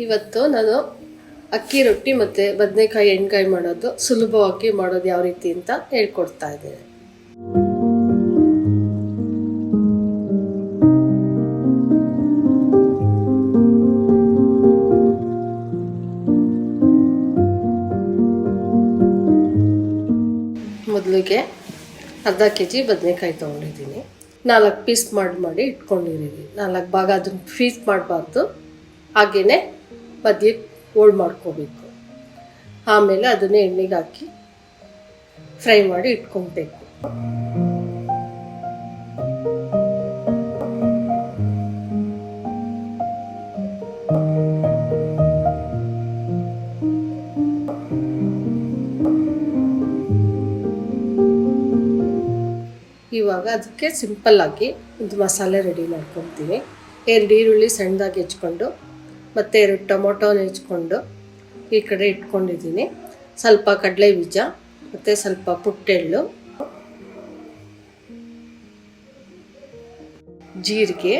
ಇವತ್ತು ನಾನು ಅಕ್ಕಿ ರೊಟ್ಟಿ ಮತ್ತು ಬದನೆಕಾಯಿ ಎಣ್ಗಾಯಿ ಮಾಡೋದು ಸುಲಭವಾಗಿ ಮಾಡೋದು ಯಾವ ರೀತಿ ಅಂತ ಹೇಳ್ಕೊಡ್ತಾ ಇದ್ದೇನೆ. ಮೊದಲಿಗೆ ಅರ್ಧ kg ಬದನೆಕಾಯಿ ತೊಗೊಂಡಿದ್ದೀನಿ. 4 ಪೀಸ್ ಮಾಡಿ ಇಟ್ಕೊಂಡಿದ್ದೀನಿ. 4 ಭಾಗ ಅದನ್ನು ಪೀಸ್ ಮಾಡಬಾರ್ದು, ಹಾಗೆಯೇ ಮಧ್ಯೆ ಹೋಳು ಮಾಡ್ಕೋಬೇಕು. ಆಮೇಲೆ ಅದನ್ನೇ ಎಣ್ಣೆಗೆ ಹಾಕಿ ಫ್ರೈ ಮಾಡಿ ಇಟ್ಕೊಬೇಕು. ಇವಾಗ ಅದಕ್ಕೆ ಸಿಂಪಲ್ಲಾಗಿ ಒಂದು ಮಸಾಲೆ ರೆಡಿ ಮಾಡ್ಕೊತೀನಿ. 2 ಈರುಳ್ಳಿ ಸಣ್ಣದಾಗಿ ಹೆಚ್ಕೊಂಡು ಮತ್ತು 2 ಟೊಮೊಟೊನ ಹೆಚ್ಕೊಂಡು ಈ ಕಡೆ ಇಟ್ಕೊಂಡಿದ್ದೀನಿ. ಸ್ವಲ್ಪ ಕಡಲೆ ಬೀಜ ಮತ್ತು ಸ್ವಲ್ಪ ಪುಟ್ಟೆಳ್ಳು, ಜೀರಿಗೆ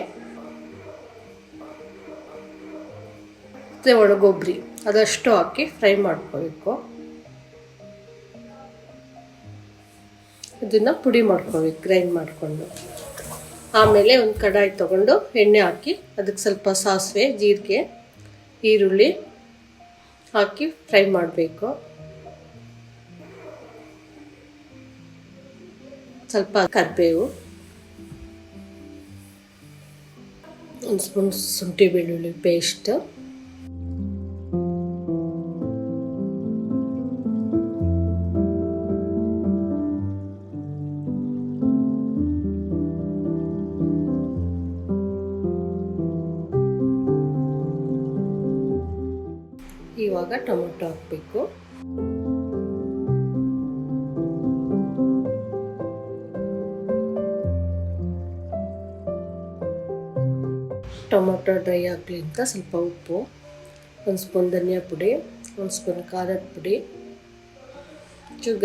ಮತ್ತು ಒಣಗೊಬ್ಬರಿ ಅದಷ್ಟು ಹಾಕಿ ಫ್ರೈ ಮಾಡ್ಕೋಬೇಕು. ಇದನ್ನು ಪುಡಿ ಮಾಡ್ಕೋಬೇಕು ಗ್ರೈಂಡ್ ಮಾಡಿಕೊಂಡು. ಆಮೇಲೆ ಒಂದು ಕಡಾಯಿ ತೊಗೊಂಡು ಎಣ್ಣೆ ಹಾಕಿ ಅದಕ್ಕೆ ಸ್ವಲ್ಪ ಸಾಸಿವೆ, ಜೀರಿಗೆ, ಈರುಳ್ಳಿ ಹಾಕಿ ಫ್ರೈ ಮಾಡಬೇಕು. ಸ್ವಲ್ಪ ಕರಿಬೇವು, 1 ಸ್ಪೂನ್ ಶುಂಠಿ ಬೆಳ್ಳುಳ್ಳಿ ಪೇಸ್ಟ್, ಇವಾಗ ಟೊಮೊಟೊ ಹಾಕಬೇಕು. ಟೊಮೊಟೊ ಡ್ರೈ ಆಗಲಿ ಅಂತ ಸ್ವಲ್ಪ ಉಪ್ಪು, 1 ಸ್ಪೂನ್ ಧನಿಯಾ ಪುಡಿ, 1 ಸ್ಪೂನ್ ಖಾರದ ಪುಡಿ,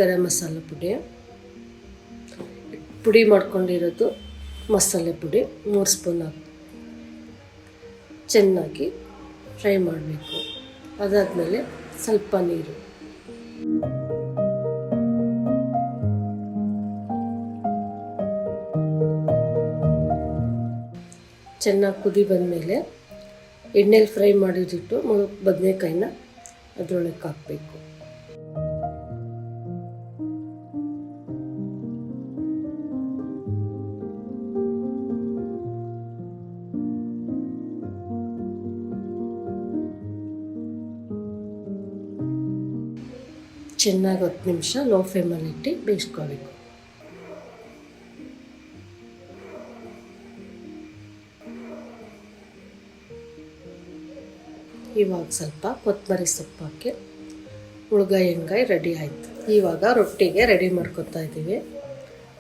ಗರಂ ಮಸಾಲ ಪುಡಿ ಮಾಡ್ಕೊಂಡಿರೋದು ಮಸಾಲೆ ಪುಡಿ 3 ಸ್ಪೂನ್ ಹಾಕಿ ಚೆನ್ನಾಗಿ ಫ್ರೈ ಮಾಡಬೇಕು. ಅದಾದಮೇಲೆ ಸ್ವಲ್ಪ ನೀರು, ಚೆನ್ನಾಗಿ ಕುದಿ ಬಂದಮೇಲೆ ಎಣ್ಣೆಲಿ ಫ್ರೈ ಮಾಡಿದಿಟ್ಟು ಬದನೆಕಾಯಿನ ಅದರೊಳಗೆ ಹಾಕಬೇಕು. ಚೆನ್ನಾಗಿ 10 ನಿಮಿಷ ಲೋ ಫ್ಲೇಮಲ್ಲಿ ಇಟ್ಟು ಬೇಯಿಸ್ಕೋಬೇಕು. ಇವಾಗ ಸ್ವಲ್ಪ ಕೊತ್ತಂಬರಿ ಸೊಪ್ಪು ಹಾಕಿ ಉಳ್ಗಾಯಿ ಎಣ್ಗಾಯಿ ರೆಡಿ ಆಯಿತು. ಇವಾಗ ರೊಟ್ಟಿಗೆ ರೆಡಿ ಮಾಡ್ಕೊತಾ ಇದ್ದೀವಿ.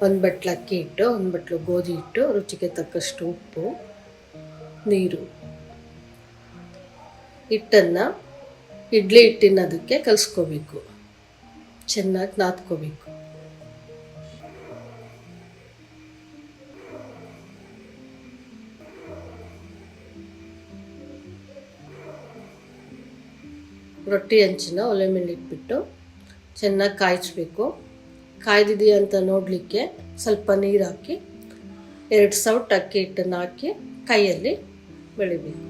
1 ಬಟ್ಲು ಅಕ್ಕಿ ಹಿಟ್ಟು, 1 ಬಟ್ಲು ಗೋಧಿ ಹಿಟ್ಟು, ರುಚಿಗೆ ತಕ್ಕಷ್ಟು ಉಪ್ಪು, ನೀರು. ಹಿಟ್ಟನ್ನು ಇಡ್ಲಿ ಹಿಟ್ಟಿನ ಅದಕ್ಕೆ ಕಲಿಸ್ಕೋಬೇಕು, ಚೆನ್ನಾಗಿ ನಾದ್ಕೋಬೇಕು. ರೊಟ್ಟಿ ಹಂಚಿನ ಒಲೆ ಮೇಲೆ ಇಟ್ಬಿಟ್ಟು ಚೆನ್ನಾಗಿ ಕಾಯಿಸ್ಬೇಕು. ಕಾಯ್ದಿದೆಯಾ ಅಂತ ನೋಡಲಿಕ್ಕೆ ಸ್ವಲ್ಪ ನೀರು ಹಾಕಿ 2 ಸೌಟ್ ಅಕ್ಕಿ ಹಿಟ್ಟನ್ನು ಹಾಕಿ ಕೈಯಲ್ಲಿ ಬೆಳಿಬೇಕು.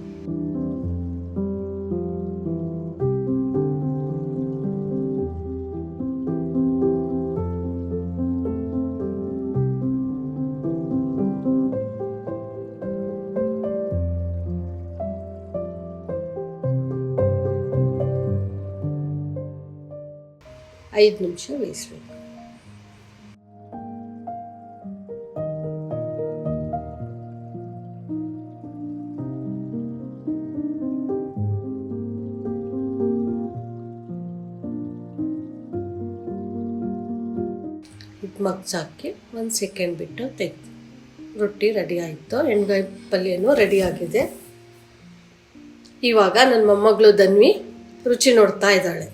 ಐದು ನಿಮಿಷ ಬೇಯಿಸ್ಬೇಕು. ಮಗ್ಚಾಕಿ 1 ಸೆಕೆಂಡ್ ಬಿಟ್ಟು ತೆಗೆದು ರೊಟ್ಟಿ ರೆಡಿ ಆಯಿತು. ಎಣ್ಗಾಯಿ ಪಲ್ಯನೂ ರೆಡಿ ಆಗಿದೆ. ಇವಾಗ ನನ್ನ ಮೊಮ್ಮಗಳು ಧನ್ವಿ ರುಚಿ ನೋಡ್ತಾ ಇದ್ದಾಳೆ.